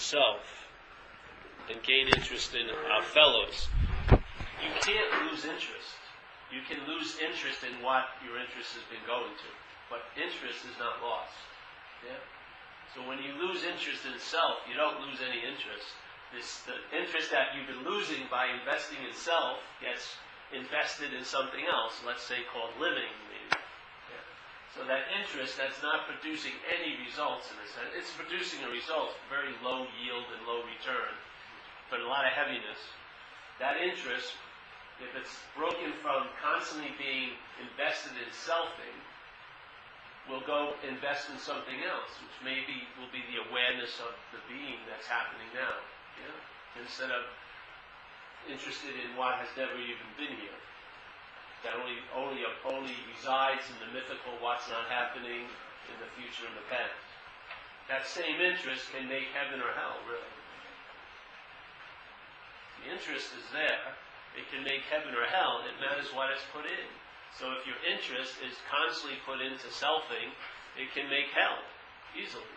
self and gain interest in our fellows, you can't lose interest. You can lose interest in what your interest has been going to, but interest is not lost. Yeah? So when you lose interest in self, you don't lose any interest. The interest that you've been losing by investing in self gets invested in something else, let's say called living. Yeah. So that interest that's not producing any results in a sense, it's producing a result, very low yield and low return, but a lot of heaviness. That interest, if it's broken from constantly being invested in selfing, will go invest in something else, which maybe will be the awareness of the being that's happening now. Yeah? Instead of interested in what has never even been here, that only resides in the mythical what's not happening in the future and the past. That same interest can make heaven or hell, really. The interest is there. It can make heaven or hell. It matters what it's put in. So if your interest is constantly put into selfing, it can make hell easily.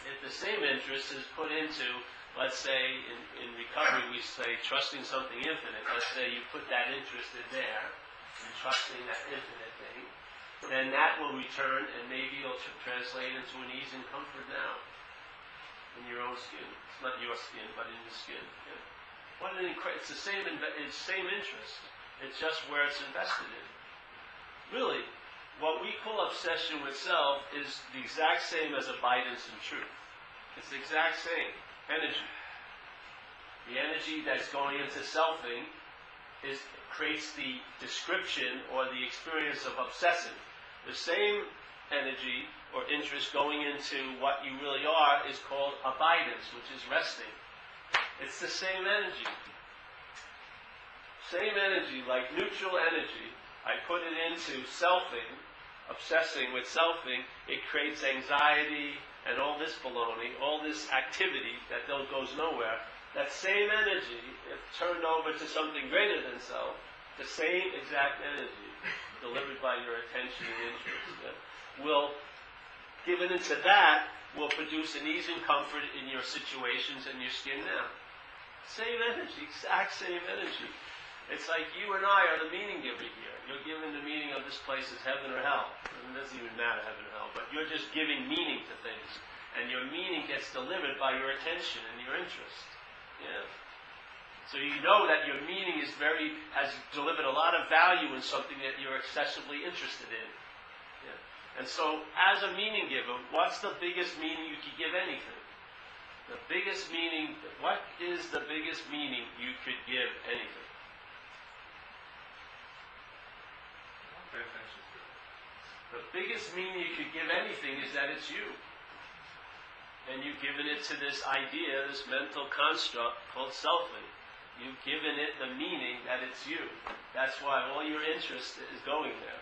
If the same interest is put into, let's say, in recovery we say trusting something infinite. Let's say you put that interest in there, and trusting that infinite thing, then that will return, and maybe it'll translate into an ease and comfort now in your own skin. It's not your skin, but in the skin. Yeah. It's the same interest. It's just where it's invested in. Really, what we call obsession with self is the exact same as abidance in truth. It's the exact same energy. The energy that's going into selfing creates the description or the experience of obsessing. The same energy or interest going into what you really are is called abidance, which is resting. It's the same energy. Same energy, like neutral energy, I put it into selfing, obsessing with selfing, it creates anxiety and all this baloney, all this activity that goes nowhere. That same energy, if turned over to something greater than self, the same exact energy, delivered by your attention and interest, will, given into that, will produce an ease and comfort in your situations and your skin now. Same energy, exact same energy. It's like you and I are the meaning giver here. You're giving the meaning of this place as heaven or hell. It doesn't even matter, heaven or hell, but you're just giving meaning to things. And your meaning gets delivered by your attention and your interest. Yeah. So you know that your meaning has delivered a lot of value in something that you're excessively interested in. Yeah. And so, as a meaning giver, what's the biggest meaning you could give anything? The biggest meaning, what is the biggest meaning you could give anything? The biggest meaning you could give anything is that it's you. And you've given it to this idea, this mental construct called selfing. You've given it the meaning that it's you. That's why all your interest is going there.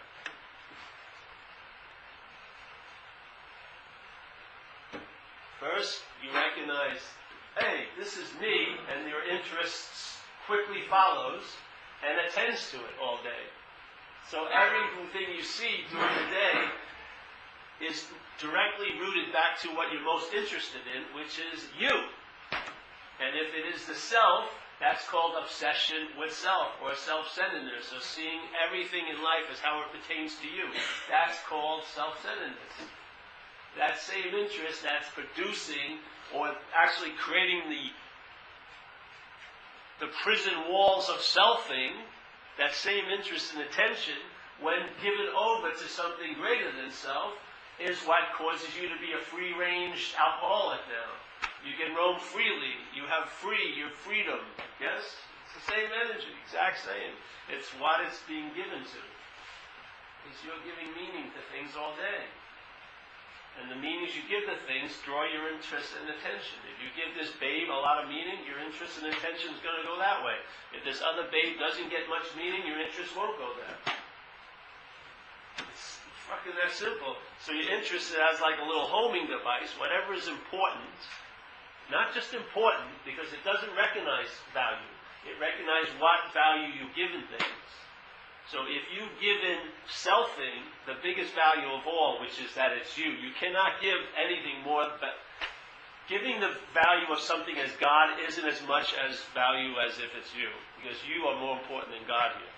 First, you recognize, hey, this is me, and your interest quickly follows and attends to it all day. So everything you see during the day is directly rooted back to what you're most interested in, which is you. And if it is the self, that's called obsession with self, or self-centeredness. So seeing everything in life as how it pertains to you. That's called self-centeredness. That same interest that's producing, or actually creating the prison walls of selfing, that same interest and attention, when given over to something greater than self, is what causes you to be a free-range alcoholic now. You can roam freely. You have your freedom. Yes? It's the same energy, exact same. It's what it's being given to. Because you're giving meaning to things all day. And the meanings you give to things draw your interest and attention. If you give this babe a lot of meaning, your interest and attention is going to go that way. If this other babe doesn't get much meaning, your interest won't go there. It's fucking that simple. So your interest has like a little homing device, whatever is important. Not just important, because it doesn't recognize value. It recognizes what value you give in things. So if you give in selfing the biggest value of all, which is that it's you, you cannot give anything more giving the value of something as God isn't as much as value as if it's you, because you are more important than God here.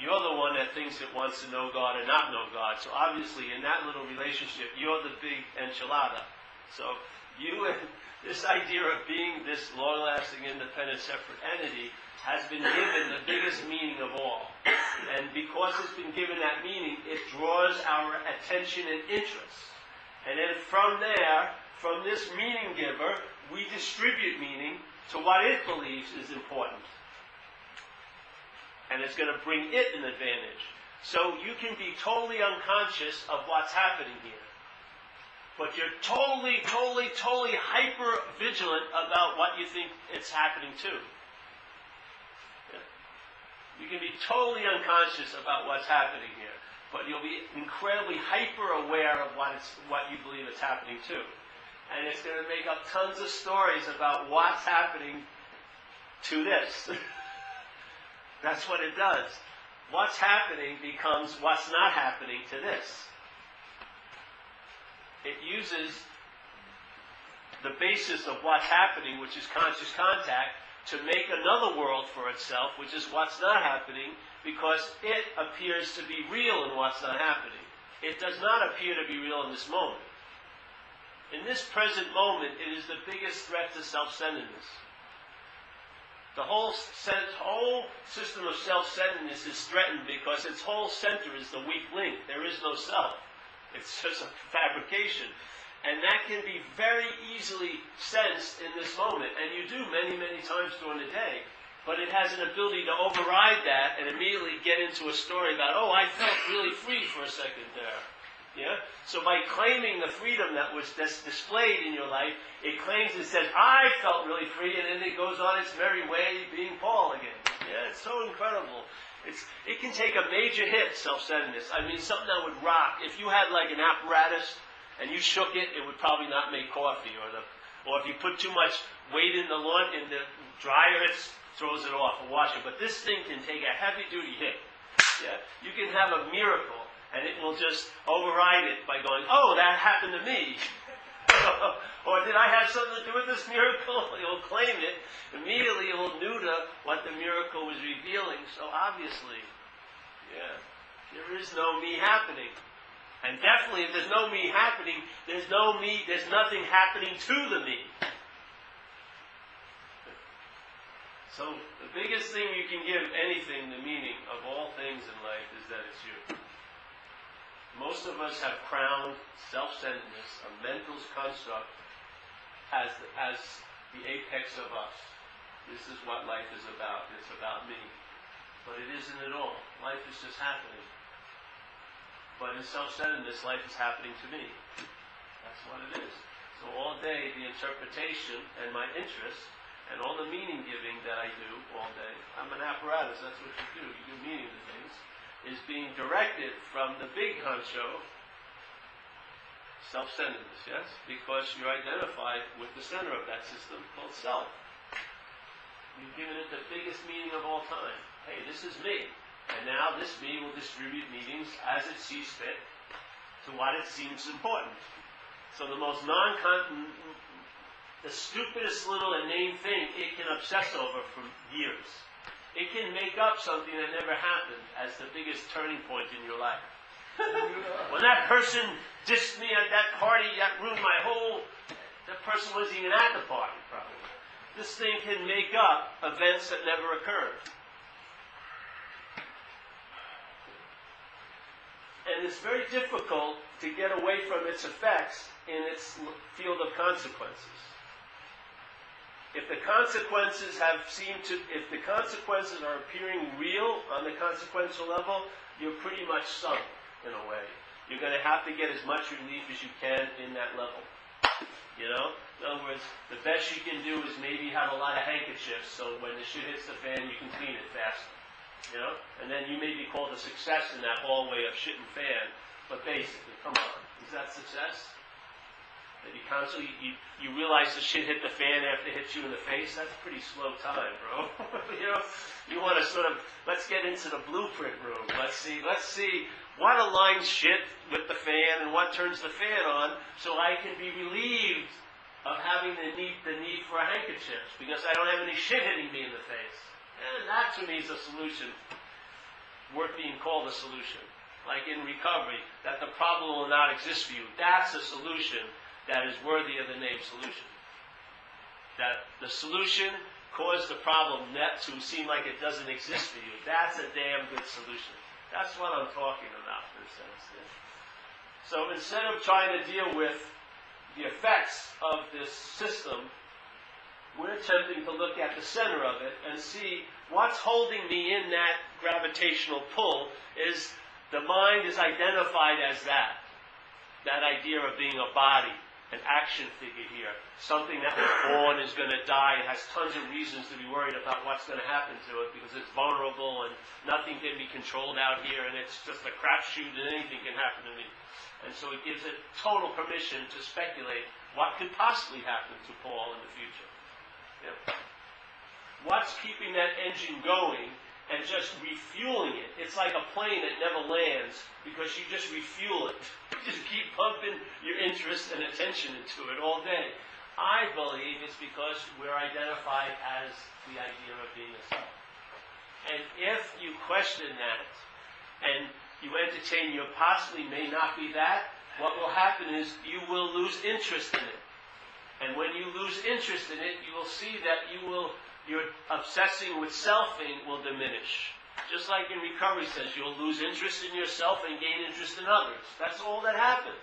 You're the one that thinks it wants to know God or not know God. So obviously in that little relationship, you're the big enchilada. So you and this idea of being this long-lasting, independent, separate entity has been given the biggest meaning of all. And because it's been given that meaning, it draws our attention and interest. And then from there, from this meaning giver, we distribute meaning to what it believes is important. And it's going to bring it an advantage. So you can be totally unconscious of what's happening here. But you're totally hyper vigilant about what you think it's happening to. Yeah. You can be totally unconscious about what's happening here, but you'll be incredibly hyper aware of what you believe it's happening to. And it's going to make up tons of stories about what's happening to this. That's what it does. What's happening becomes what's not happening to this. It uses the basis of what's happening, which is conscious contact, to make another world for itself, which is what's not happening, because it appears to be real in what's not happening. It does not appear to be real in this moment. In this present moment, it is the biggest threat to self-centeredness. The whole system of self-centeredness is threatened because its whole center is the weak link. There is no self. It's just a fabrication. And that can be very easily sensed in this moment. And you do many, many times during the day. But it has an ability to override that and immediately get into a story about, oh, I felt really free for a second there. Yeah? So by claiming the freedom that's displayed in your life, it claims and says, I felt really free, and then it goes on its merry way being Paul again. Yeah, it's so incredible. It can take a major hit, self-centeredness. I mean, something that would rock. If you had like an apparatus and you shook it, it would probably not make coffee. Or if you put too much weight in the dryer, it throws it off or wash it. But this thing can take a heavy-duty hit. Yeah? You can have a miracle, and it will just override it by going, oh, that happened to me. Or did I have something to do with this miracle? It will claim it. Immediately it will neuter what the miracle was revealing. So obviously, yeah, there is no me happening. And definitely if there's no me happening, there's nothing happening to the me. So the biggest thing you can give anything the meaning of all things in life is that it's you. Most of us have crowned self-centeredness, a mental construct, as the apex of us. This is what life is about. It's about me. But it isn't at all. Life is just happening. But in self-centeredness, life is happening to me. That's what it is. So all day, the interpretation and my interest and all the meaning giving that I do all day, I'm an apparatus, that's what you do. You give meaning to things. Is being directed from the big honcho, self-centeredness, yes? Because you're identified with the center of that system called self. You've given it the biggest meaning of all time. Hey, this is me. And now this me will distribute meanings as it sees fit to what it seems important. So the most the stupidest little inane thing it can obsess over for years. It can make up something that never happened as the biggest turning point in your life. When that person dissed me at that party, that ruined my whole... That person wasn't even at the party, probably. This thing can make up events that never occurred. And it's very difficult to get away from its effects in its field of consequences. If the consequences are appearing real on the consequential level, you're pretty much sunk in a way. You're going to have to get as much relief as you can in that level. You know? In other words, the best you can do is maybe have a lot of handkerchiefs so when the shit hits the fan, you can clean it faster. You know? And then you may be called a success in that hallway of shit and fan. But basically, come on. Is that success? That you constantly, you realize the shit hit the fan after it hits you in the face? That's a pretty slow time, bro. You know, you want to sort of, let's get into the blueprint room. Let's see what aligns shit with the fan and what turns the fan on, so I can be relieved of having the need for a handkerchief, because I don't have any shit hitting me in the face. And that to me is a solution worth being called a solution. Like in recovery, that the problem will not exist for you. That's a solution that is worthy of the name solution. That the solution caused the problem not to seem like it doesn't exist for you. That's a damn good solution. That's what I'm talking about, in a sense. Yeah. So instead of trying to deal with the effects of this system, we're attempting to look at the center of it and see what's holding me in that gravitational pull. Is the mind is identified as that idea of being a body, an action figure here, something that is born, is going to die, and has tons of reasons to be worried about what's going to happen to it, because it's vulnerable and nothing can be controlled out here, and it's just a crapshoot and anything can happen to me. And so it gives it total permission to speculate what could possibly happen to Paul in the future. Yeah. What's keeping that engine going and just refueling it? It's like a plane that never lands because you just refuel it. You just keep pumping your interest and attention into it all day. I believe it's because we're identified as the idea of being a self. And if you question that and you entertain your possibly may not be that, what will happen is you will lose interest in it. And when you lose interest in it, you will see that your obsessing with selfing will diminish. Just like in recovery says, you'll lose interest in yourself and gain interest in others. That's all that happens,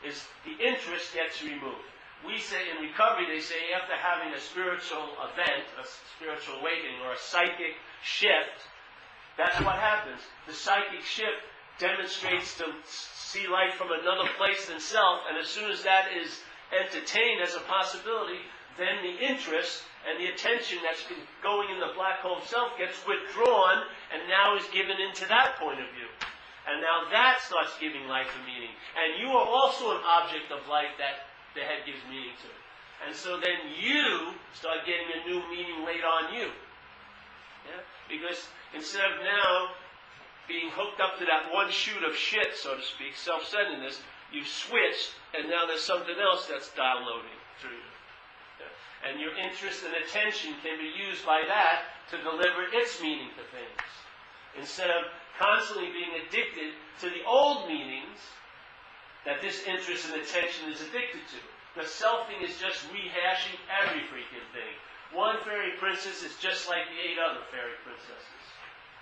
is the interest gets removed. We say in recovery, they say after having a spiritual event, a spiritual awakening, or a psychic shift, that's what happens. The psychic shift demonstrates to see life from another place than self, and as soon as that is entertained as a possibility, then the interest and the attention that's been going in the black hole self gets withdrawn and now is given into that point of view. And now that starts giving life a meaning. And you are also an object of life that the head gives meaning to. And so then you start getting a new meaning laid on you. Yeah? Because instead of now being hooked up to that one shoot of shit, so to speak, self-centeredness, you've switched, and now there's something else that's downloading through you. Yeah. And your interest and attention can be used by that to deliver its meaning to things. Instead of constantly being addicted to the old meanings that this interest and attention is addicted to. The selfing is just rehashing every freaking thing. One fairy princess is just like the 8 other fairy princesses.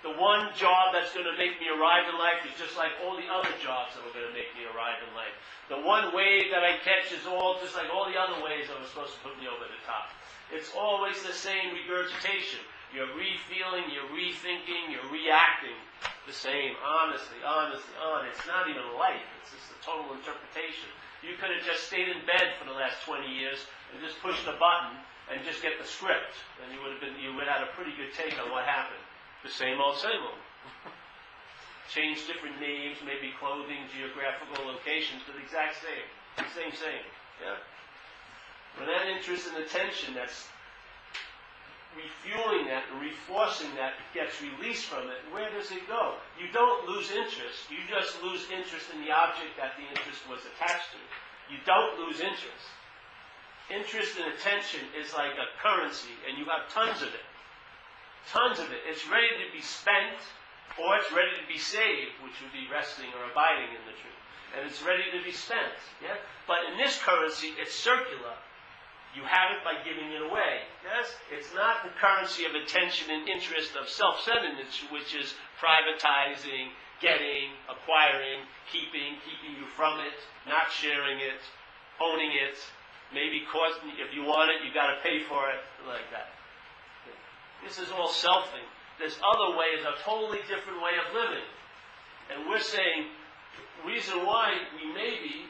The one job that's going to make me arrive in life is just like all the other jobs that are going to make me arrive in life. The one wave that I catch is all just like all the other waves that were supposed to put me over the top. It's always the same regurgitation. You're refeeling, you're rethinking, you're reacting the same, honestly. It's not even life. It's just a total interpretation. You could have just stayed in bed for the last 20 years and just pushed the button and just get the script, and you would have had a pretty good take on what happened. The same old, same old. Change different names, maybe clothing, geographical locations, but the exact same. Same. Yeah? When that interest and attention that's refueling that and reforcing that gets released from it, where does it go? You don't lose interest. You just lose interest in the object that the interest was attached to. You don't lose interest. Interest and attention is like a currency, and you have tons of it. Tons of it. It's ready to be spent, or it's ready to be saved, which would be resting or abiding in the truth. And it's ready to be spent. Yeah? But in this currency, it's circular. You have it by giving it away. Yes? It's not the currency of attention and interest of self-centeredness, which is privatizing, getting, acquiring, keeping you from it, not sharing it, owning it, maybe if you want it, you've got to pay for it, like that. This is all selfing. This other way is a totally different way of living. And we're saying the reason why we may be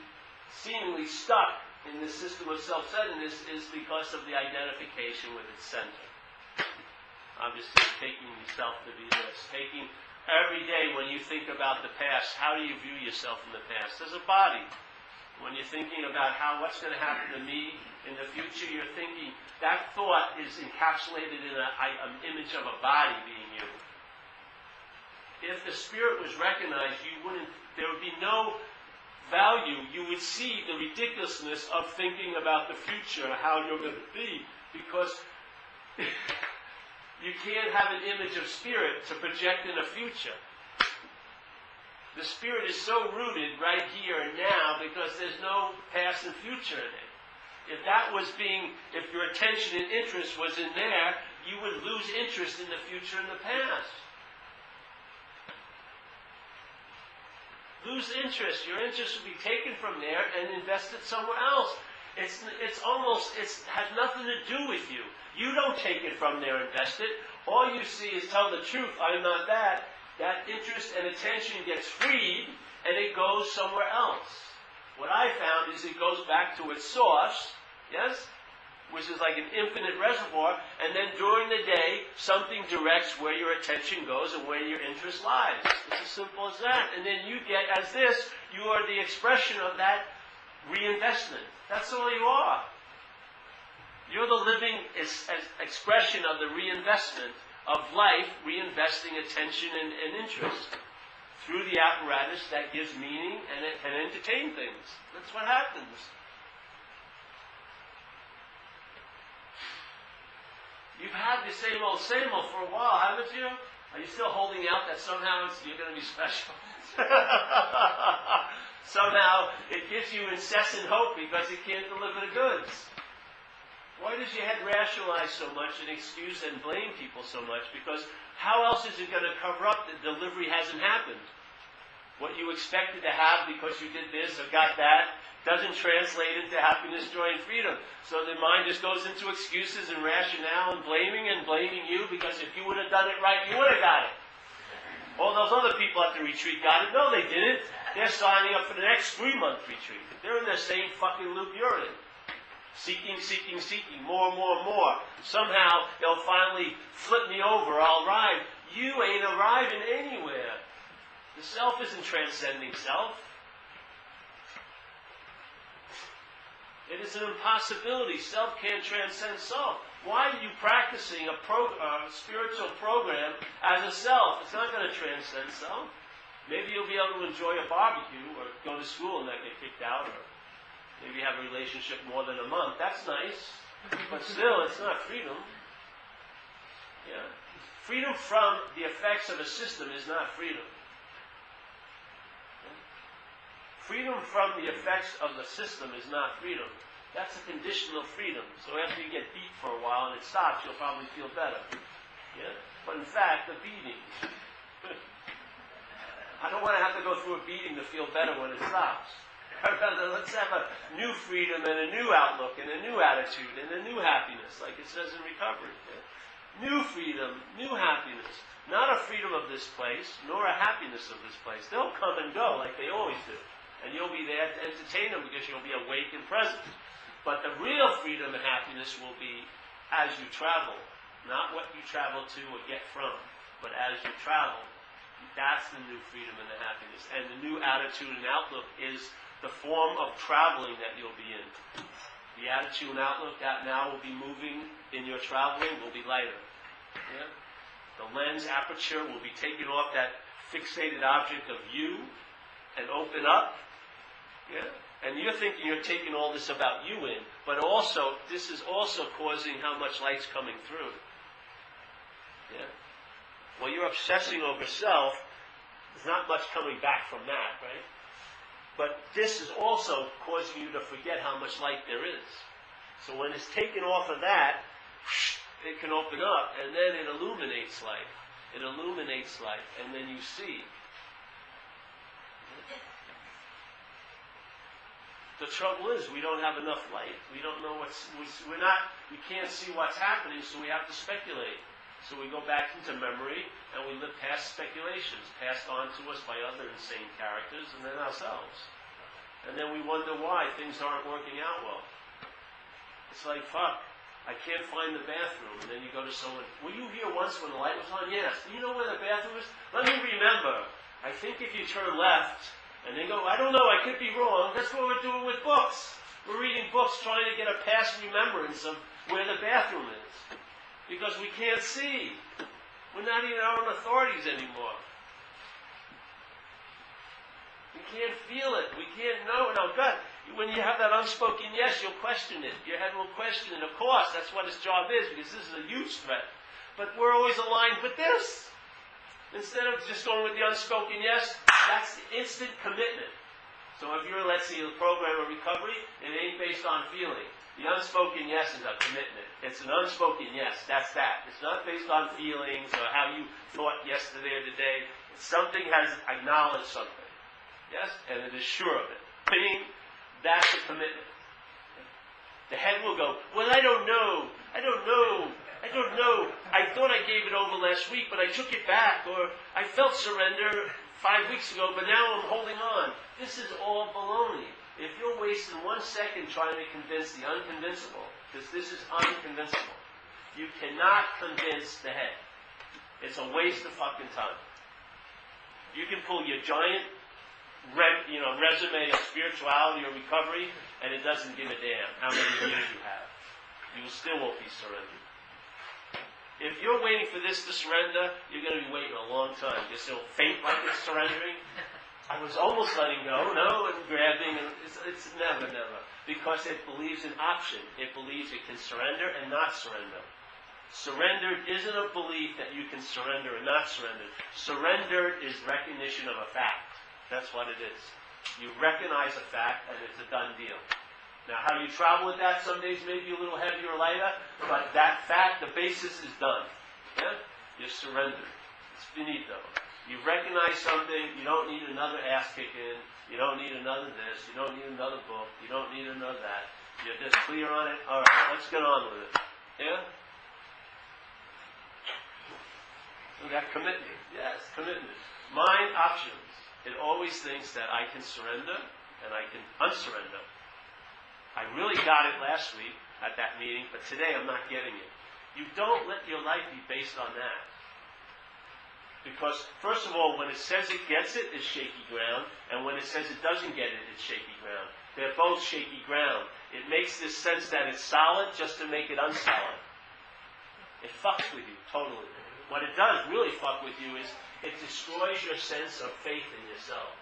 seemingly stuck in this system of self-centeredness is because of the identification with its center. Obviously, taking yourself to be this. Taking every day when you think about the past, how do you view yourself in the past? As a body. When you're thinking about what's going to happen to me in the future, you're thinking, that thought is encapsulated in an image of a body being you. if the spirit was recognized, there would be no value. You would see the ridiculousness of thinking about the future, how you're going to be, because you can't have an image of spirit to project in a future. The spirit is so rooted right here and now because there's no past and future in it. If your attention and interest was in there, you would lose interest in the future and the past. Lose interest. Your interest would be taken from there and invested somewhere else. It has nothing to do with you. You don't take it from there and invest it. All you see is tell the truth. I'm not that. That interest and attention gets freed and it goes somewhere else. What I found is it goes back to its source, yes, which is like an infinite reservoir, and then during the day, something directs where your attention goes and where your interest lies. It's as simple as that. And then you get, as this, you are the expression of that reinvestment. That's all you are. You're the living expression of the reinvestment of life, reinvesting attention and interest through the apparatus that gives meaning and it can entertain things. That's what happens. You've had the same old for a while, haven't you? Are you still holding out that somehow you're going to be special? Somehow it gives you incessant hope because it can't deliver the goods. Why does your head rationalize so much and excuse and blame people so much? Because how else is it going to cover up that delivery hasn't happened? What you expected to have because you did this or got that doesn't translate into happiness, joy, and freedom. So the mind just goes into excuses and rationale and blaming you because if you would have done it right, you would have got it. All those other people at the retreat got it. No, they didn't. They're signing up for the next 3-month retreat. They're in the same fucking loop you're in. Seeking, more. Somehow they'll finally flip me over, I'll arrive. You ain't arriving anywhere. The self isn't transcending self. It is an impossibility. Self can't transcend self. Why are you practicing a spiritual program as a self? It's not going to transcend self. Maybe you'll be able to enjoy a barbecue or go to school and not get kicked out, or maybe have a relationship more than a month. That's nice. But still, it's not freedom. Yeah? Freedom from the effects of a system is not freedom. Freedom from the effects of the system is not freedom. That's a conditional freedom. So after you get beat for a while and it stops, you'll probably feel better. Yeah? But in fact, the beating. I don't want to have to go through a beating to feel better when it stops. Let's have a new freedom and a new outlook and a new attitude and a new happiness, like it says in recovery. Yeah? New freedom, new happiness. Not a freedom of this place, nor a happiness of this place. They'll come and go like they always do. And you'll be there to entertain them because you'll be awake and present. But the real freedom and happiness will be as you travel. Not what you travel to or get from, but as you travel. That's the new freedom and the happiness. And the new attitude and outlook is the form of traveling that you'll be in. The attitude and outlook that now will be moving in your traveling will be lighter. Yeah? The lens aperture will be taken off that fixated object of you and open up. Yeah? And you're thinking you're taking all this about you in, but also, this is also causing how much light's coming through. Yeah? Well, you're obsessing over self. There's not much coming back from that, right? But this is also causing you to forget how much light there is. So when it's taken off of that, it can open up, and then it illuminates life. It illuminates life, and then you see. The trouble is, we don't have enough light. We don't know we can't see what's happening, so we have to speculate. So we go back into memory, and we live past speculations, passed on to us by other insane characters, and then ourselves. And then we wonder why things aren't working out well. It's like, fuck, I can't find the bathroom. And then you go to someone, were you here once when the light was on? Yes. Do you know where the bathroom is? Let me remember. I think if you turn left, and they go, I don't know, I could be wrong. That's what we're doing with books. We're reading books trying to get a past remembrance of where the bathroom is. Because we can't see. We're not even our own authorities anymore. can't feel it. We can't know in our gut. When you have that unspoken yes, you'll question it. Your head will question it. Of course, that's what its job is, because this is a huge threat. But we're always aligned with this. Instead of just going with the unspoken yes, that's the instant commitment. So if you're, let's see, a program of recovery, it ain't based on feeling. The unspoken yes is a commitment. It's an unspoken yes. That's that. It's not based on feelings or how you thought yesterday or today. Something has acknowledged something. Yes? And it is sure of it. Meaning, that's a commitment. The head will go, well, I don't know. I thought I gave it over last week, but I took it back. Or I felt surrender 5 weeks ago, but now I'm holding on. This is all baloney. If you're wasting 1 second trying to convince the unconvincible, because this is unconvincible, you cannot convince the head. It's a waste of fucking time. You can pull your giant resume of spirituality or recovery, and it doesn't give a damn how many years you have. You still won't be surrendered. If you're waiting for this to surrender, you're going to be waiting a long time. You're still faint like it's surrendering. I was almost letting go, and grabbing, and it's never. Because it believes in option. It believes it can surrender and not surrender. Surrendered isn't a belief that you can surrender or not surrender. Surrendered is recognition of a fact. That's what it is. You recognize a fact, and it's a done deal. Now, how you travel with that, some days may be a little heavier or lighter, but that fact, the basis is done. Yeah? You're surrendered. It's finito. You recognize something, you don't need another ass kicking, you don't need another this, you don't need another book, you don't need another that. You're just clear on it. All right, let's get on with it. Yeah? So that commitment. Yes, commitment. Mind options. It always thinks that I can surrender and I can unsurrender. I really got it last week at that meeting, but today I'm not getting it. You don't let your life be based on that. Because, first of all, when it says it gets it, it's shaky ground, and when it says it doesn't get it, it's shaky ground. They're both shaky ground. It makes this sense that it's solid just to make it unsolid. It fucks with you, totally. What it does really fuck with you is it destroys your sense of faith in yourself.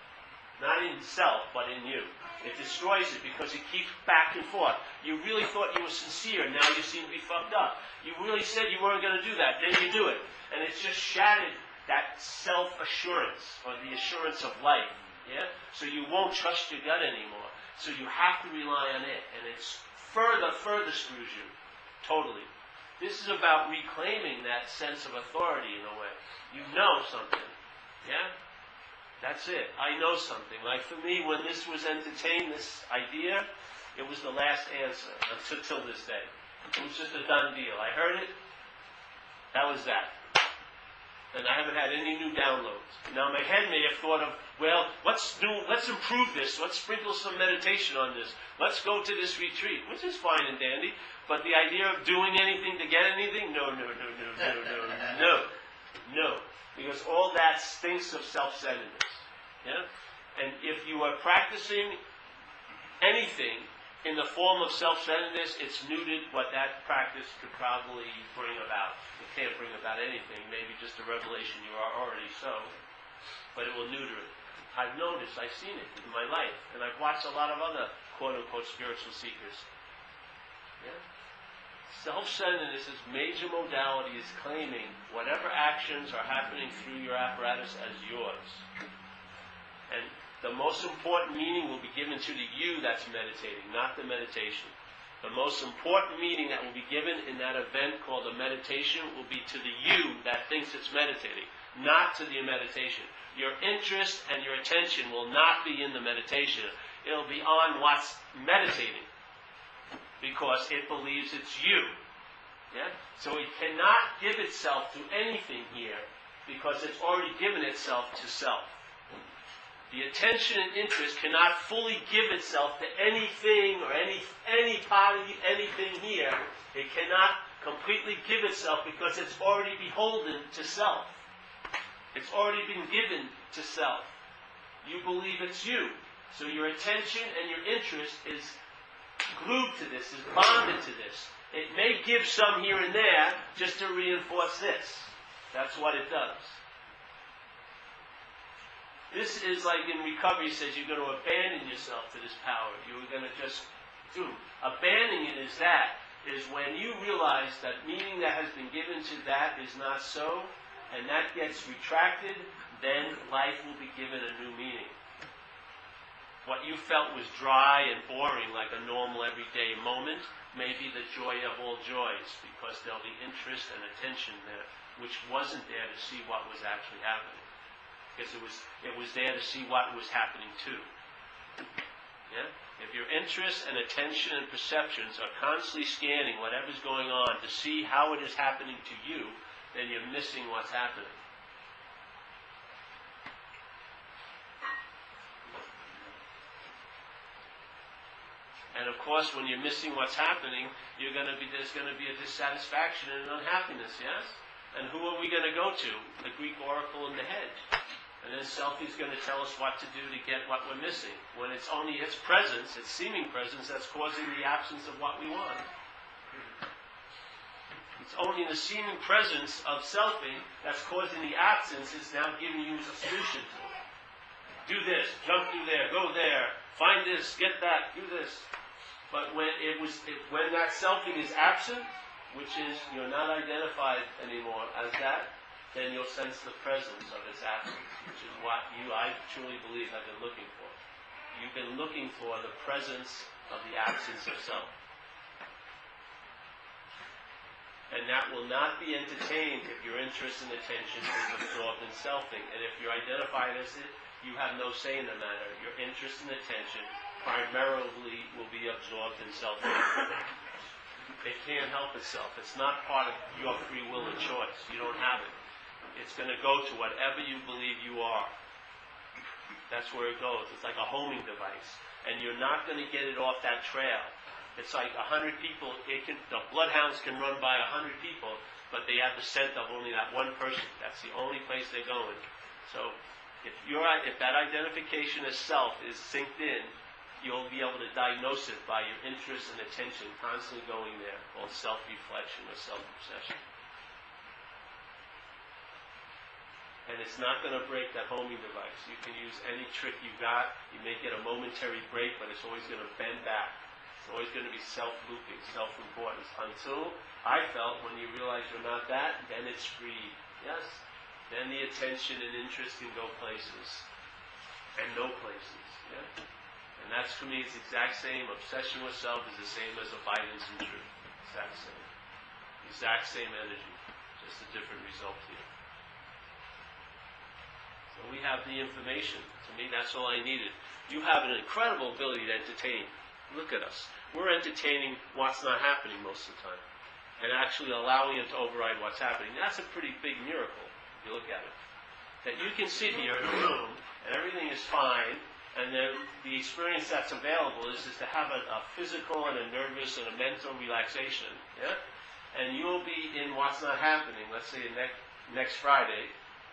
Not in self, but in you. It destroys it because it keeps back and forth. You really thought you were sincere, now you seem to be fucked up. You really said you weren't going to do that, then you do it. And it's just shattered that self-assurance, or the assurance of life. Yeah? So you won't trust your gut anymore. So you have to rely on it. And it's further screws you. Totally. This is about reclaiming that sense of authority in a way. You know something. Yeah? That's it. I know something. Like for me, when this was entertained, this idea, it was the last answer until this day. It was just a done deal. I heard it. That was that. And I haven't had any new downloads. Now my head may have thought of, well, let's improve this. Let's sprinkle some meditation on this. Let's go to this retreat, which is fine and dandy. But the idea of doing anything to get anything, no. Because all that stinks of self-centeredness. Yeah? And if you are practicing anything in the form of self-centeredness, it's neutered what that practice could probably bring about. It can't bring about anything, maybe just a revelation you are already so, but it will neuter it. I've noticed, I've seen it in my life, and I've watched a lot of other quote-unquote spiritual seekers. Yeah? Self-centeredness, its major modality, is claiming whatever actions are happening through your apparatus as yours. And the most important meaning will be given to the you that's meditating, not the meditation. The most important meaning that will be given in that event called a meditation will be to the you that thinks it's meditating, not to the meditation. Your interest and your attention will not be in the meditation. It'll be on what's meditating, because it believes it's you. Yeah? So it cannot give itself to anything here, because it's already given itself to self. The attention and interest cannot fully give itself to anything or any part of anything here. It cannot completely give itself because it's already beholden to self. It's already been given to self. You believe it's you. So your attention and your interest is glued to this, is bonded to this. It may give some here and there just to reinforce this. That's what it does. This is like in recovery, says you're going to abandon yourself to this power. You're going to just do. Abandoning it is when you realize that meaning that has been given to that is not so, and that gets retracted, then life will be given a new meaning. What you felt was dry and boring, like a normal everyday moment, may be the joy of all joys, because there'll be interest and attention there, which wasn't there to see what was actually happening. Because it was there to see what was happening too. Yeah? If your interest and attention and perceptions are constantly scanning whatever's going on to see how it is happening to you, then you're missing what's happening. And of course, when you're missing what's happening, there's going to be a dissatisfaction and an unhappiness, yes? And who are we going to go to? The Greek oracle in the head. And then Selfie's going to tell us what to do to get what we're missing. When it's only its presence, its seeming presence, that's causing the absence of what we want. It's only the seeming presence of Selfie that's causing the absence. It's now giving you a solution to it. Do this, jump through there, go there, find this, get that, do this. But when that Selfie is absent, which is you're not identified anymore as that, then you'll sense the presence of its absence, which is what I truly believe, have been looking for. You've been looking for the presence of the absence of self. And that will not be entertained if your interest and attention is absorbed in selfing. And if you're identified as it, you have no say in the matter. Your interest and attention primarily will be absorbed in selfing. It can't help itself. It's not part of your free will and choice. You don't have it. It's going to go to whatever you believe you are. That's where it goes. It's like a homing device. And you're not going to get it off that trail. It's like 100 people. The bloodhounds can run by 100 people, but they have the scent of only that one person. That's the only place they're going. So if that identification as self is synced in, you'll be able to diagnose it by your interest and attention constantly going there, called self-reflection or self-obsession. And it's not going to break that homing device. You can use any trick you got. You may get a momentary break, but it's always going to bend back. It's always going to be self-looping, self-importance. Until I felt when you realize you're not that, then it's free. Yes? Then the attention and interest can go places. And no places. Yeah? And that's, for me, it's the exact same. Obsession with self is the same as abidance in truth. Exact same. Exact same energy. Just a different result here. So we have the information. To me, that's all I needed. You have an incredible ability to entertain. Look at us. We're entertaining what's not happening most of the time. And actually allowing it to override what's happening. That's a pretty big miracle, if you look at it. That you can sit here in a room, and everything is fine, and then the experience that's available is to have a physical and a nervous and a mental relaxation. Yeah? And you'll be in what's not happening, let's say next Friday,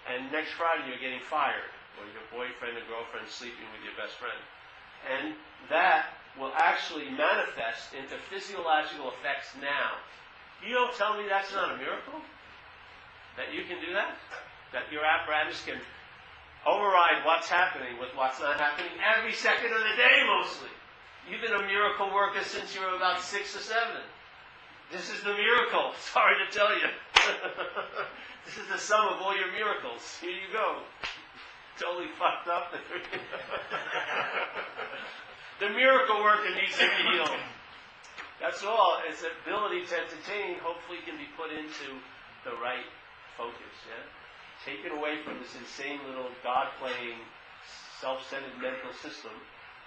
and next Friday you're getting fired, or your boyfriend or girlfriend sleeping with your best friend. And that will actually manifest into physiological effects now. You don't tell me that's not a miracle? That you can do that? That your apparatus can override what's happening with what's not happening every second of the day, mostly. You've been a miracle worker since you were about 6 or 7. This is the miracle. Sorry to tell you. This is the sum of all your miracles. Here you go. Totally fucked up. The miracle worker needs to be healed. That's all. Its ability to entertain hopefully can be put into the right focus. Yeah? Taken away from this insane little God-playing, self-centered mental system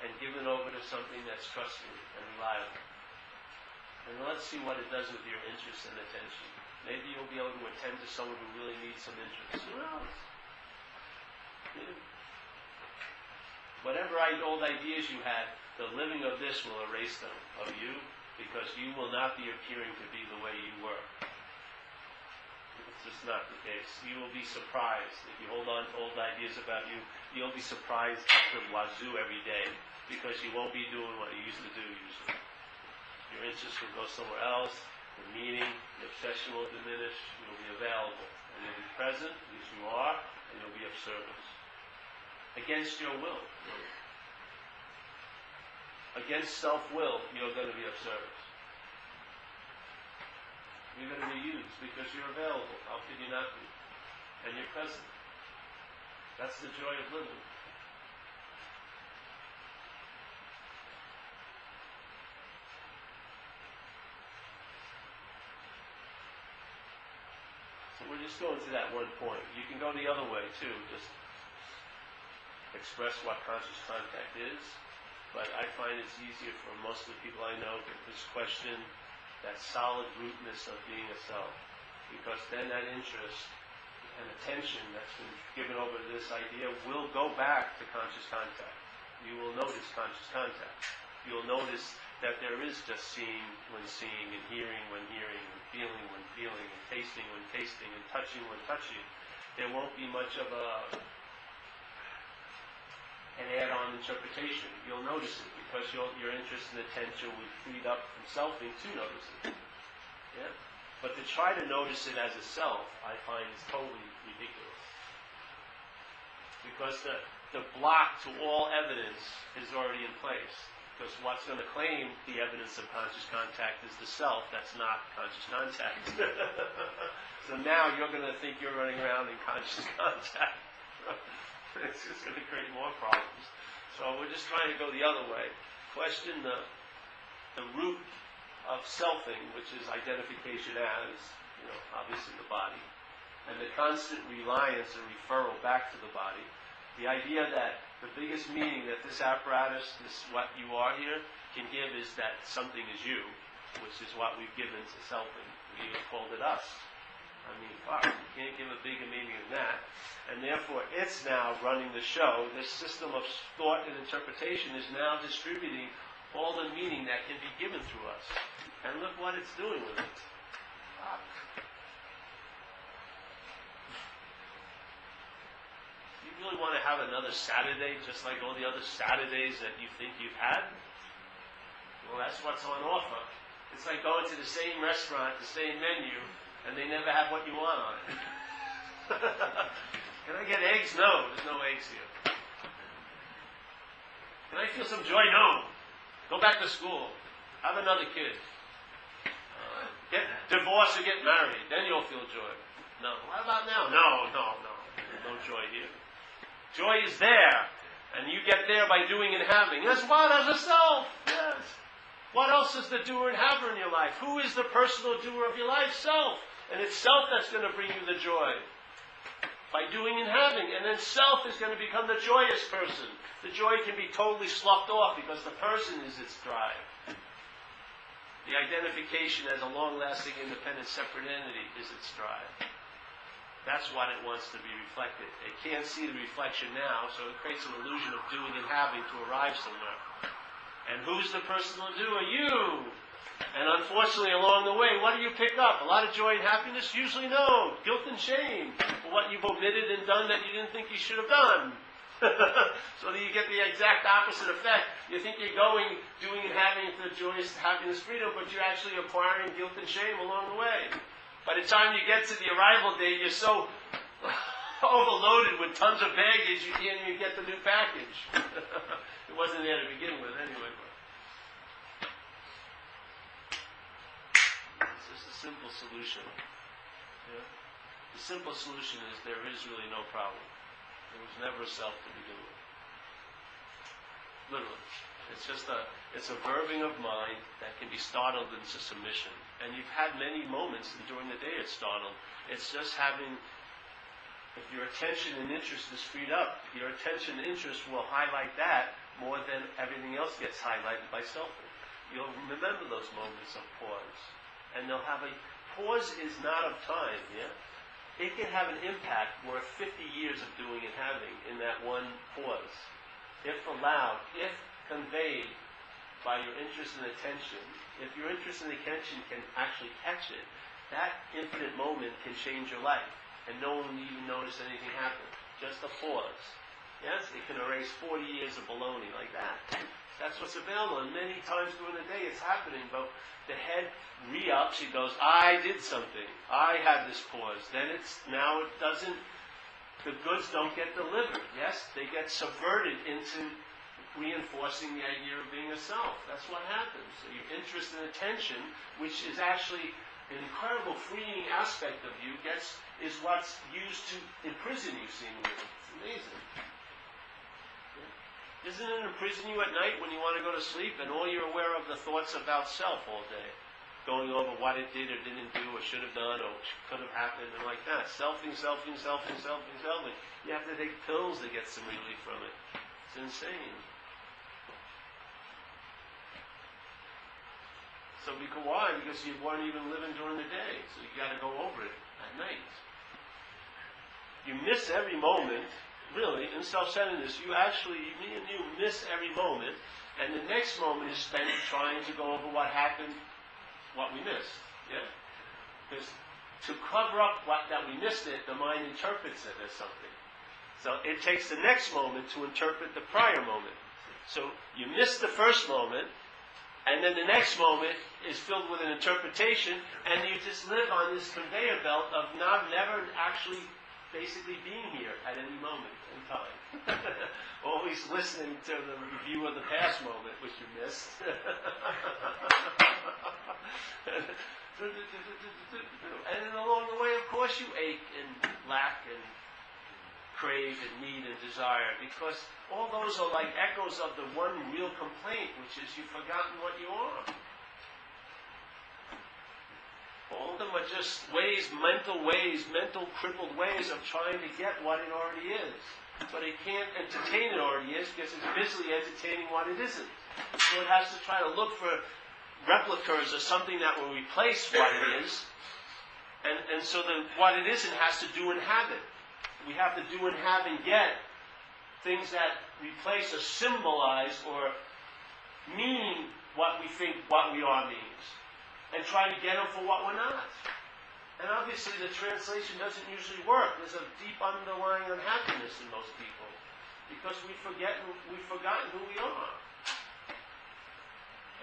and given over to something that's trustworthy and reliable. And let's see what it does with your interest and attention. Maybe you'll be able to attend to someone who really needs some interest. Who knows? Yeah. Whatever old ideas you had, the living of this will erase them of you, because you will not be appearing to be the way you were. It's just not the case. You will be surprised. If you hold on to old ideas about you, you'll be surprised up to wazoo every day, because you won't be doing what you used to do usually. Your interest will go somewhere else, the meaning, the obsession will diminish, you'll be available. And you'll be present, as you are, and you'll be of service. against your will. Against self-will, you're going to be of service. You're going to be used because you're available. How can you not be? And you're present. That's the joy of living. So we're just going to that one point. You can go the other way too. Just express what conscious contact is. But I find it's easier for most of the people I know to just question that solid rootness of being a self. Because then that interest and attention that's been given over to this idea will go back to conscious contact. You will notice conscious contact. You'll notice that there is just seeing when seeing, and hearing when hearing, and feeling when feeling, and tasting when tasting, and touching when touching. There won't be much of an add-on interpretation. You'll notice it because your interest and attention will be freed up from selfing to notice it. Yeah? But to try to notice it as a self, I find is totally ridiculous. Because the block to all evidence is already in place. Because what's going to claim the evidence of conscious contact is the self that's not conscious contact. So now you're going to think you're running around in conscious contact. It's just going to create more problems. So we're just trying to go the other way. Question the root of selfing, which is identification as, obviously the body, and the constant reliance and referral back to the body. The idea that the biggest meaning that this apparatus, this what you are here, can give is that something is you, which is what we've given to selfing. We have called it us. I mean, wow, you can't give a bigger meaning than that. And therefore, it's now running the show. This system of thought and interpretation is now distributing all the meaning that can be given through us. And look what it's doing with it. You really want to have another Saturday just like all the other Saturdays that you think you've had? Well, that's what's on offer. It's like going to the same restaurant, the same menu, and they never have what you want on it. Can I get eggs? No, there's no eggs here. Can I feel some joy? No. Go back to school. Have another kid. Get divorced or get married. Then you'll feel joy. No. What about now? No. There's no joy here. Joy is there. And you get there by doing and having. As what? As a self. Yes. What else is the doer and haver in your life? Who is the personal doer of your life? Self. And it's self that's going to bring you the joy. By doing and having. And then self is going to become the joyous person. The joy can be totally sloughed off because the person is its drive. The identification as a long-lasting, independent, separate entity is its drive. That's what it wants to be reflected. It can't see the reflection now, so it creates an illusion of doing and having to arrive somewhere. And who's the personal doer? You! And unfortunately, along the way, what do you pick up? A lot of joy and happiness? Usually no. Guilt and shame for what you've omitted and done that you didn't think you should have done. So that you get the exact opposite effect. You think you're going, doing and having for joyous happiness, freedom, but you're actually acquiring guilt and shame along the way. By the time you get to the arrival date, you're so overloaded with tons of baggage, you can't even get the new package. It wasn't there to begin with anyway. It's just a simple solution. Yeah? The simple solution is there is really no problem. There was never a self to begin with. Literally. It's a verbing of mind that can be startled into submission. And you've had many moments during the day it's startled. It's just having, if your attention and interest is freed up, your attention and interest will highlight that more than everything else gets highlighted by selfing. You'll remember those moments of pause. And they'll have pause is not of time, yeah? It can have an impact worth 50 years of doing and having in that one pause. If allowed, if conveyed by your interest and attention, if your interest and attention can actually catch it, that infinite moment can change your life. And no one will even notice anything happen. Just a pause. Yes, it can erase 40 years of baloney like that. That's what's available. And many times during the day it's happening, but the head re-ups, it goes, I did something. I had this pause. Then now it doesn't the goods don't get delivered. Yes, they get subverted into reinforcing the idea of being a self. That's what happens. So your interest and attention, which is actually an incredible freeing aspect of you, is what's used to imprison you seemingly. It's amazing. Yeah. Isn't it imprison you at night when you want to go to sleep and all you're aware of the thoughts about self all day? Going over what it did or didn't do or should have done or could have happened and like that. Selfing. You have to take pills to get some relief from it. It's insane. So why? Because you weren't even living during the day. So you got to go over it at night. You miss every moment, really, in self-centeredness. Me and you miss every moment, and the next moment is spent trying to go over what happened, what we missed. Yeah? Because to cover up that we missed it, the mind interprets it as something. So it takes the next moment to interpret the prior moment. So you miss the first moment, and then the next moment is filled with an interpretation, and you just live on this conveyor belt of never actually basically being here at any moment in time. Always listening to the review of the past moment, which you missed. And then along the way, of course, you ache and lack and crave and need and desire, because all those are like echoes of the one real complaint, which is you've forgotten what you are. All of them are just mental crippled ways of trying to get what it already is. But it can't entertain it already is because it's busily entertaining what it isn't. So it has to try to look for replicas or something that will replace what it is. And so what it isn't has to do and have it. We have to do and have and get things that replace or symbolize or mean what we think what we are means. And try to get them for what we're not. And obviously the translation doesn't usually work. There's a deep underlying unhappiness in most people. Because we've forgotten who we are.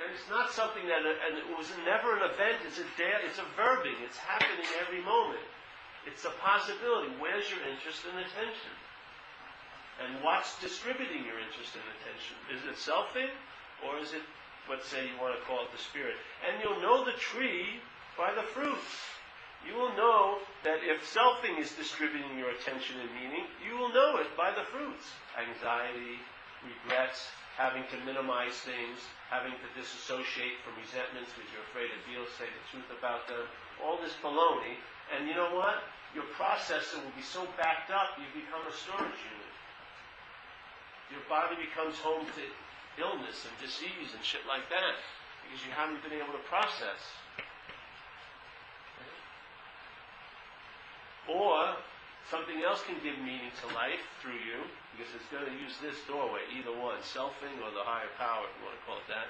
And it's not something that, and it was never an event, it's a verbing. It's happening every moment. It's a possibility. Where's your interest and attention? And what's distributing your interest and attention? Is it selfing? Or is it, let's say you want to call it the spirit? And you'll know the tree by the fruits. You will know that if selfing is distributing your attention and meaning, you will know it by the fruits. Anxiety, regrets, having to minimize things, having to disassociate from resentments because you're afraid to say the truth about them. All this baloney. And you know what? Your processor will be so backed up, you become a storage unit. Your body becomes home to illness and disease and shit like that because you haven't been able to process. Or something else can give meaning to life through you because it's going to use this doorway, either one, selfing or the higher power, if you want to call it that.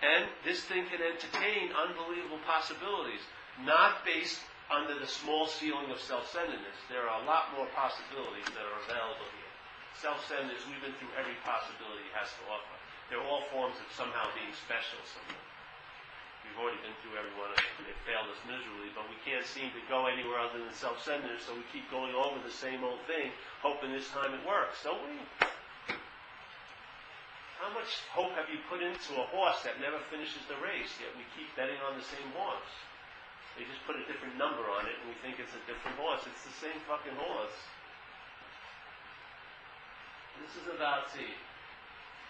And this thing can entertain unbelievable possibilities, not based under the small ceiling of self-centeredness. There are a lot more possibilities that are available here. Self-centeredness, we've been through every possibility it has to offer. They're all forms of somehow being special somehow. We've already been through every one of them. They failed us miserably, but we can't seem to go anywhere other than self-centeredness, so we keep going over the same old thing, hoping this time it works, don't we? How much hope have you put into a horse that never finishes the race, yet we keep betting on the same horse? They just put a different number on it, and we think it's a different horse. It's the same fucking horse. This is about,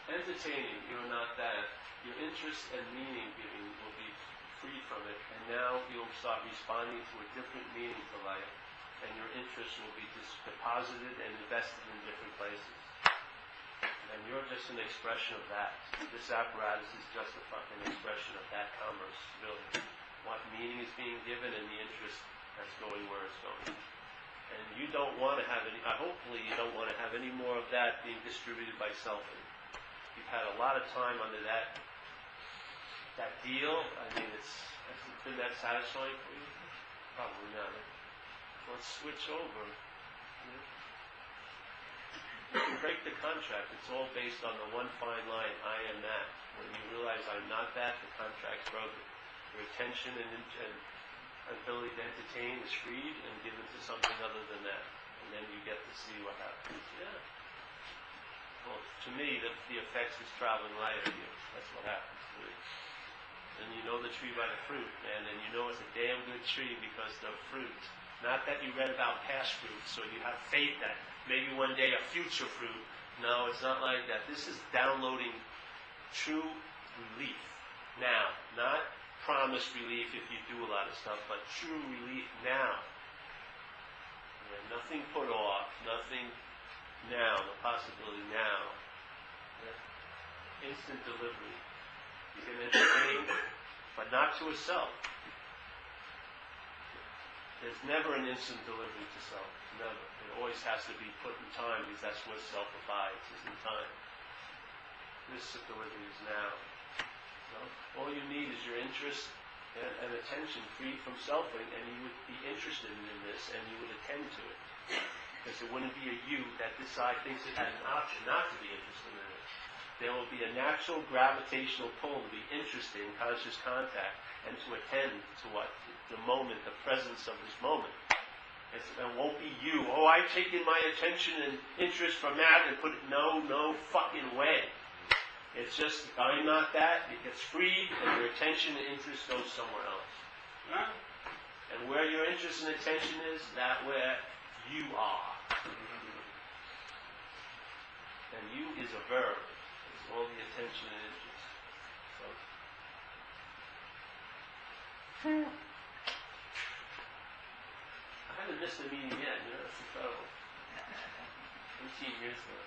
entertaining, you're not that. Your interest and meaning giving will be free from it, and now you'll start responding to a different meaning to life, and your interest will be deposited and invested in different places. And you're just an expression of that. This apparatus is just a fucking expression of that commerce, really. What meaning is being given and the interest that's going where it's going. And you don't want to have any, hopefully you don't want to have any more of that being distributed by selfing. You've had a lot of time under that deal. I mean, has it been that satisfying for you? Probably not. Let's switch over. You can break the contract. It's all based on the one fine line, I am that. When you realize I'm not that, the contract's broken. Your attention and ability to entertain is freed and given to something other than that. And and then you get to see what happens. Yeah. Well, to me, the effects is traveling light at you. That's what happens to it. And you know the tree by the fruit, man, and you know it's a damn good tree because the fruit. Not that you read about past fruit, so you have faith that maybe one day a future fruit. No, it's not like that. This is downloading true relief. Now, not promised relief if you do a lot of stuff, but true relief now. Yeah, nothing put off, nothing now, the possibility now. Yeah. Instant delivery. You can entertain, but not to a self. There's never an instant delivery to self. Never. It always has to be put in time because that's where self abides, is in time. This delivery is now. No? All you need is your interest and attention free from selfing, and you would be interested in this, and you would attend to it. Because it wouldn't be a you that this side thinks it has an option not to be interested in it. There will be a natural gravitational pull to be interested in conscious contact and to attend to what the moment, the presence of this moment. It won't be you. Oh, I've taken my attention and interest from that and put it. No fucking way. It's just, I'm not that. It gets freed and your attention and interest goes somewhere else. Right? And where your interest and attention is, that where you are. And you is a verb. It's all the attention and interest. So, I haven't missed a meeting yet, you know, that's incredible. 18 years ago.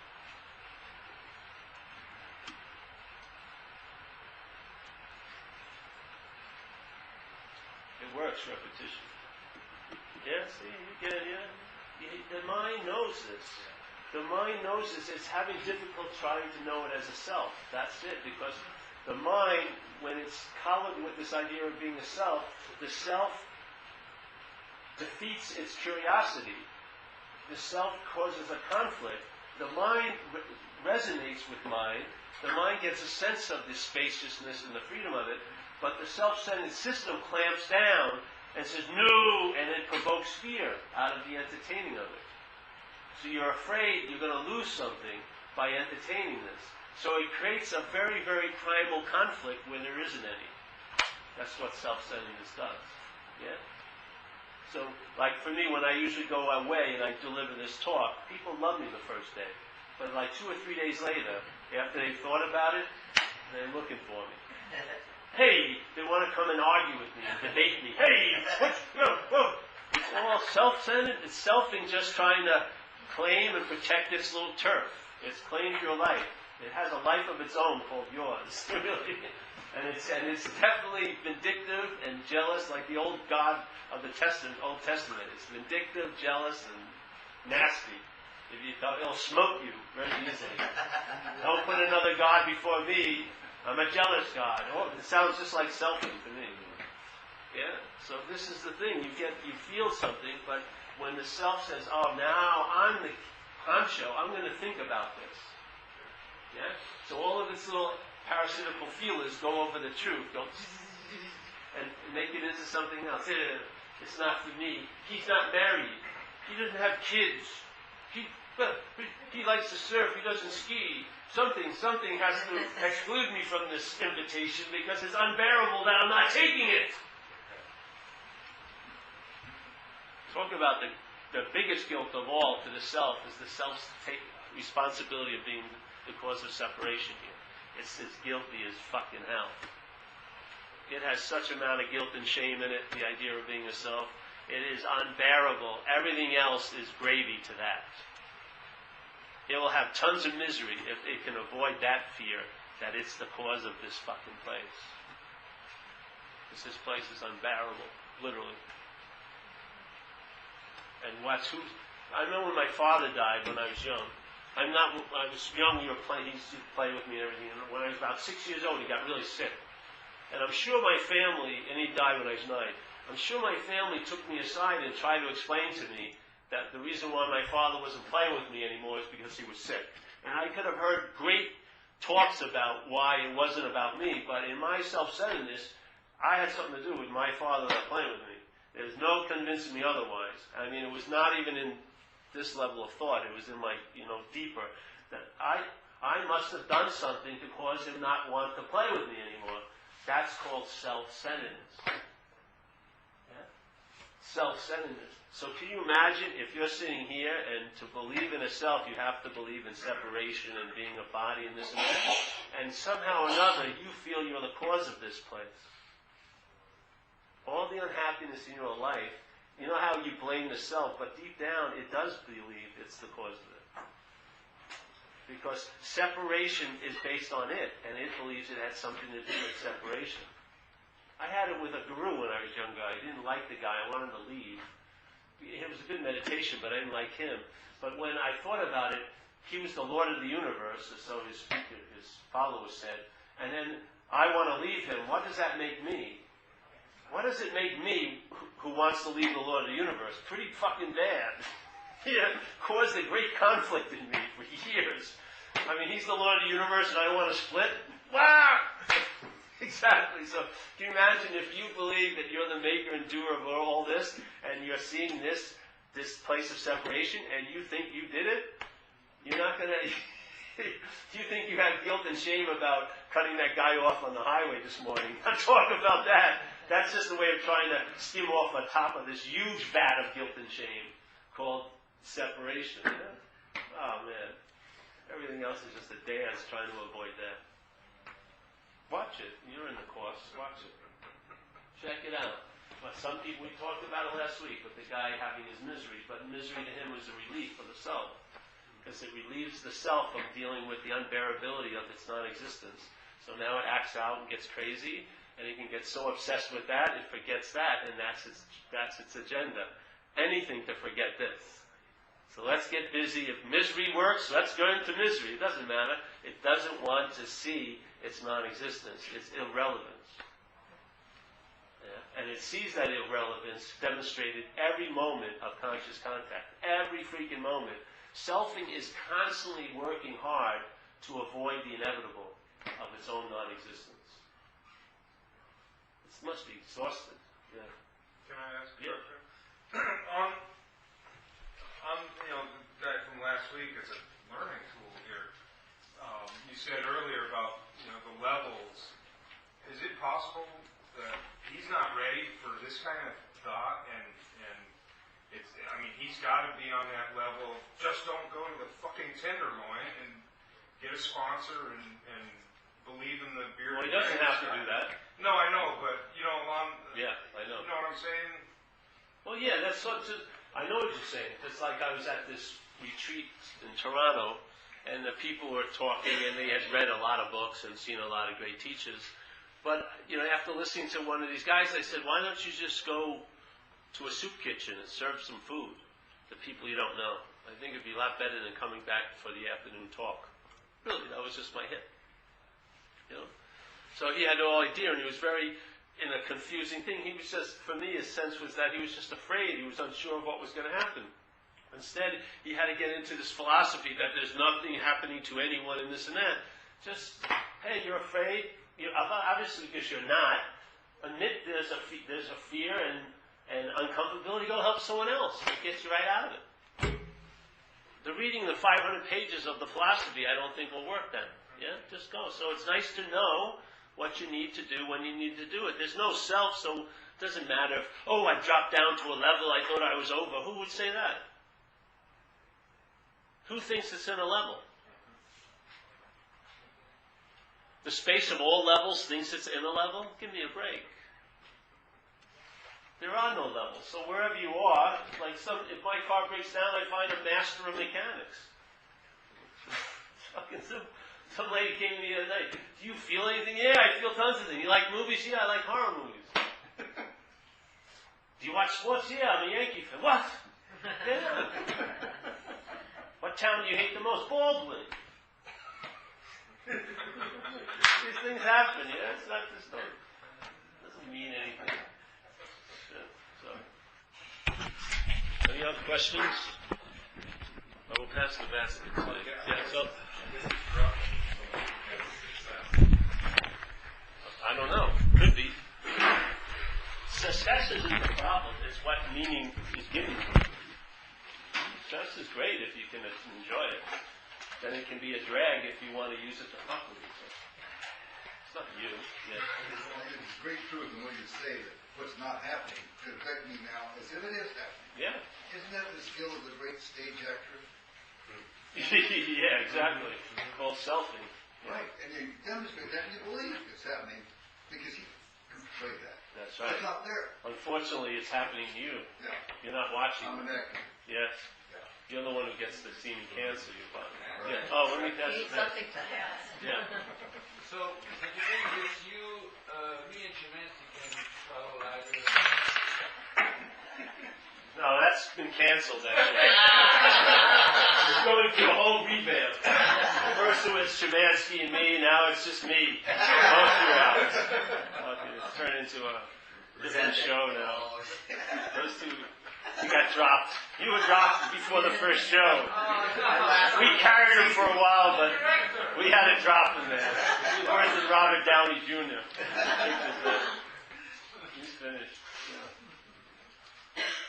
It works, repetition. Yeah, see, you get it, yeah? The mind knows this. The mind knows this. It's having difficulty trying to know it as a self. That's it, because the mind, when it's colored with this idea of being a self, the self defeats its curiosity. The self causes a conflict. The mind resonates with mind. The mind gets a sense of the spaciousness and the freedom of it, but the self-centered system clamps down and says, no, and it provokes fear out of the entertaining of it. So you're afraid you're going to lose something by entertaining this. So it creates a very, very primal conflict where there isn't any. That's what self-centeredness does. Yeah? So, like for me, when I usually go away and I deliver this talk, people love me the first day. But like 2 or 3 days later, after they've thought about it, they're looking for me. Hey, they want to come and argue with me and debate me. Hey, what's, whoa. It's all self-centered. It's selfing just trying to claim and protect its little turf. It's claimed your life. It has a life of its own called yours. Really. And it's definitely vindictive and jealous, like the old God of the Old Testament. It's vindictive, jealous, and nasty. If you don't, it'll smoke you very easily. Don't put another God before me. I'm a jealous God. Oh, it sounds just like selfing to me. Yeah. So this is the thing. You feel something, but when the self says, "Oh, now I'm the honcho. I'm going to think about this." Yeah. So all of its little parasitical feelers go over the truth, and make it into something else. It's not for me. He's not married. He doesn't have kids. He likes to surf. He doesn't ski. Something has to exclude me from this invitation because it's unbearable that I'm not taking it. Talk about the biggest guilt of all to the self is the self's responsibility of being the cause of separation here. It's as guilty as fucking hell. It has such amount of guilt and shame in it, the idea of being a self. It is unbearable. Everything else is gravy to that. It will have tons of misery if it can avoid that fear that it's the cause of this fucking place. Because this place is unbearable, literally. And I remember when my father died when I was young. I was young, he used to play with me and everything. And when I was about 6 years old, he got really sick. And I'm sure my family, and he died when I was 9, I'm sure my family took me aside and tried to explain to me that the reason why my father wasn't playing with me anymore is because he was sick. And I could have heard great talks about why it wasn't about me, but in my self-centeredness, I had something to do with my father not playing with me. There was no convincing me otherwise. I mean, it was not even in this level of thought. It was in my, deeper, that I must have done something to cause him not want to play with me anymore. That's called self-centeredness. Yeah? Self-centeredness. So can you imagine if you're sitting here and to believe in a self, you have to believe in separation and being a body and this and that, and somehow or another you feel you're the cause of this place. All the unhappiness in your life, you know how you blame the self, but deep down it does believe it's the cause of it. Because separation is based on it, and it believes it had something to do with separation. I had it with a guru when I was younger. I didn't like the guy. I wanted to leave. It was a good meditation, but I didn't like him. But when I thought about it, he was the Lord of the universe, so his followers said. And then I want to leave him. What does that make me? What does it make me who wants to leave the Lord of the universe? Pretty fucking bad. He caused a great conflict in me for years. I mean, he's the Lord of the universe and I want to split? Wow! Exactly. So can you imagine if you believe that you're the maker and doer of all this, and you're seeing this place of separation, and you think you did it? You're not going to... You think you have guilt and shame about cutting that guy off on the highway this morning? Not talk about that. That's just a way of trying to skim off the top of this huge vat of guilt and shame called separation. Yeah? Oh, man. Everything else is just a dance trying to avoid that. Watch it. You're in the course. Watch it. Check it out. But some people, we talked about it last week with the guy having his misery, but misery to him was a relief for the self. Because it relieves the self of dealing with the unbearability of its non-existence. So now it acts out and gets crazy, and he can get so obsessed with that, it forgets that, and that's its agenda. Anything to forget this. So let's get busy. If misery works, let's go into misery. It doesn't matter. It doesn't want to see its non-existence, its irrelevance. Yeah? And it sees that irrelevance demonstrated every moment of conscious contact. Every freaking moment. Selfing is constantly working hard to avoid the inevitable of its own non-existence. It must be exhausted. Yeah. Can I ask a question? On the guy from last week, it's a learning tool here. You said earlier about the levels. Is it possible that he's not ready for this kind of thought, and he's got to be on that level of just don't go to the fucking Tenderloin and get a sponsor and believe in the beer. Well, he doesn't have to do that. No, I know, but yeah, I know. You know what I'm saying? Well, yeah, that's I know what you're saying. It's like I was at this retreat in Toronto, and the people were talking, and they had read a lot of books and seen a lot of great teachers. But, after listening to one of these guys, I said, why don't you just go to a soup kitchen and serve some food to people you don't know? I think it'd be a lot better than coming back for the afternoon talk. Really, that was just my hit. So he had no idea, and he was very in a confusing thing. He was just, for me, his sense was that he was just afraid. He was unsure of what was going to happen. Instead, he had to get into this philosophy that there's nothing happening to anyone in this and that. Just, hey, you're afraid. Obviously, because you're not. Admit there's a fear and uncomfortability. Go help someone else. It gets you right out of it. The reading the 500 pages of the philosophy, I don't think will work then. Yeah, just go. So it's nice to know what you need to do when you need to do it. There's no self, so it doesn't matter if, I dropped down to a level I thought I was over. Who would say that? Who thinks it's in a level? The space of all levels thinks it's in a level? Give me a break. There are no levels. So wherever you are, like if my car breaks down, I find a master of mechanics. Fucking simple. Some lady came to me the other day. Do you feel anything? Yeah, I feel tons of things. You like movies? Yeah, I like horror movies. Do you watch sports? Yeah, I'm a Yankee fan. What? Yeah. What town do you hate the most? Baldwin. These things happen, yeah? It's not just it doesn't mean anything. So. Any other questions? I will pass the basket. Yeah, so. I don't know. Could be. Success isn't the problem. It's what meaning is given. Stress is great if you can enjoy it. Then it can be a drag if you want to use it to fuck with each other. It's not you. Yeah. It's great truth in what you say that what's not happening could affect me now as if it is happening. Yeah. Isn't that the skill of the great stage actor? Yeah, exactly. Called selfing. Right. And you demonstrate that and you believe it's happening because you can portray that. That's right. It's not there. Unfortunately, it's happening to you. Yeah. You're not watching. I'm an actor. Yes. Yeah. You're the one who gets the seeming cancer. You find. Right. Yeah. Oh, let me pass You it need back. something to have. Yeah. So, the thing is, me and Chimanti can travel either. No, that's been canceled, actually. It's going through a whole revamp. First it was Shemansky and me, now it's just me. Both you out. It's turned into a different show now. Those two, you got dropped. You were dropped before the first show. We carried him for a while, but we had to drop him there. Worse than Robert Downey Jr. He's finished.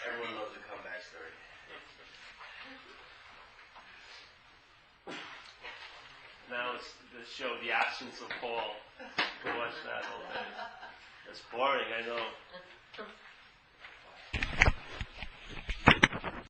Everyone loves a comeback story. Now it's the show, The Absence of Paul. We'll watch that all day. It's boring, I know.